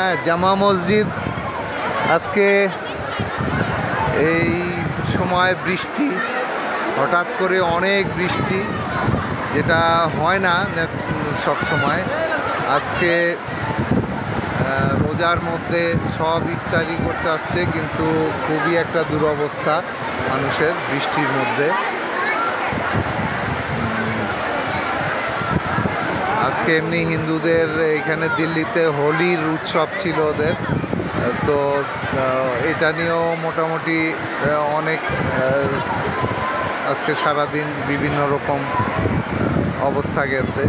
হ্যাঁ, জামা মসজিদ আজকে এই সময় বৃষ্টি, হঠাৎ করে অনেক বৃষ্টি, যেটা হয় না সব সময়। আজকে রোজার মধ্যে সব ইফতারি করতে আসছে, কিন্তু খুবই একটা দুরবস্থা মানুষের বৃষ্টির মধ্যে। আজকে এমনি হিন্দুদের এখানে দিল্লিতে হোলির উৎসব ছিল ওদের, তো এটা নিয়েও মোটামুটি অনেক আজকে সারাদিন বিভিন্ন রকম অবস্থা গেছে।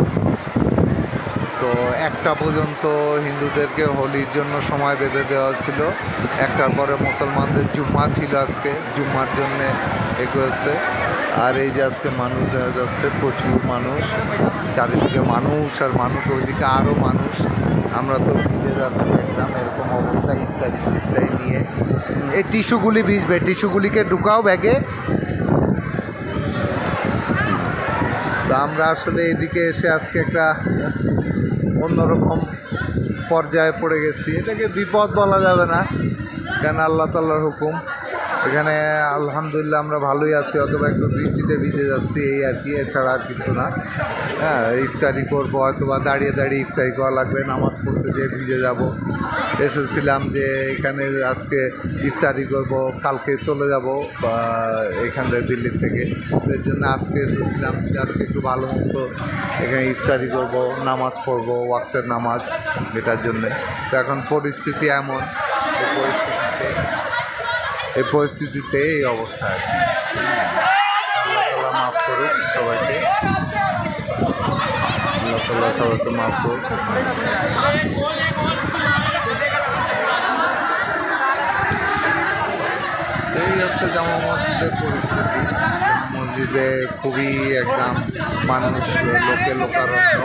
তো 1টা পর্যন্ত হিন্দুদেরকে হোলির জন্য সময় বেঁধে দেওয়া ছিল। 1টার পরে মুসলমানদের জুম্মা ছিল, আজকে জুম্মার জন্যে হয়েছে। আর এই যে আজকে মানুষ দেখা যাচ্ছে, প্রচুর মানুষ, চারিদিকে মানুষ আর মানুষ, ওইদিকে আরও মানুষ। আমরা তো ভিজে যাচ্ছি একদম, এরকম অবস্থা। ইফতারি নিয়ে এই টিস্যুগুলি ভিজবে, টিস্যুগুলিকে ঢুকাও ব্যাগে। তো আমরা আসলে এদিকে এসে আজকে একটা অন্যরকম পর্যায়ে পড়ে গেছি। এটাকে বিপদ বলা যাবে না, কেন আল্লাহ তাআলার হুকুম। এখানে আলহামদুলিল্লাহ আমরা ভালোই আছি, অথবা একটু বৃষ্টিতে ভিজে যাচ্ছি, এই আর কি, এছাড়া আর কিছু না। হ্যাঁ, ইফতারি করবো, অথবা দাঁড়িয়ে দাঁড়িয়ে ইফতারি করা লাগবে, নামাজ পড়তে যেয়ে ভিজে যাব। এসেছিলাম যে এখানে আজকে ইফতারি করব, কালকে চলে যাব এখান থেকে দিল্লি থেকে। এর জন্য আজকে এসেছিলাম যে আজকে একটু ভালো মতো এখানে ইফতারি করব, নামাজ পড়বো, ওয়াক্তের নামাজ, এটার জন্যে। তো এখন পরিস্থিতি এমন, এই পরিস্থিতিতে এই অবস্থা আর কি। আল্লাহ তাআলা মাফ করুক সবাইকে, আল্লাহ তাআলা সবাইকে মাফ করুক। এই হচ্ছে জামা মসজিদের পরিস্থিতি। মসজিদে খুবই একদম মানুষ, লোকারণ্য।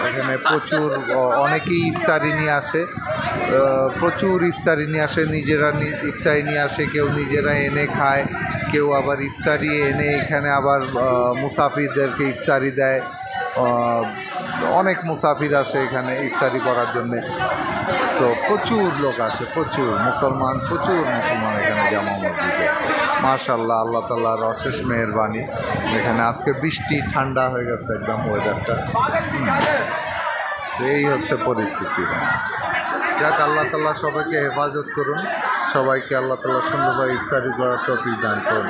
এখানে প্রচুর, অনেকেই ইফতারি নিয়ে আসে, প্রচুর ইফতারি নিয়ে আসে, নিজেরা ইফতারি নিয়ে আসে, কেউ নিজেরা এনে খায়, কেউ আবার ইফতারি এনে এখানে আবার মুসাফিরদেরকে ইফতারি দেয়। অনেক মুসাফির আসে এখানে ইফতারি করার জন্যে। তো প্রচুর লোক আসে, প্রচুর মুসলমান এখানে জামা মসজিদে। মাশাআল্লাহ, আল্লাহ তাআলার অশেষ মেহেরবানি। এখানে আজকে বৃষ্টি, ঠান্ডা হয়ে গেছে একদম ওয়েদারটা। এই হচ্ছে পরিস্থিতি। যাক, আল্লাহ তাআলা সবাইকে হেফাজত করুন, সবাইকে আল্লাহ তাআলা সুন্দরভাবে ইফতারি করার তৌফিক দান করুন।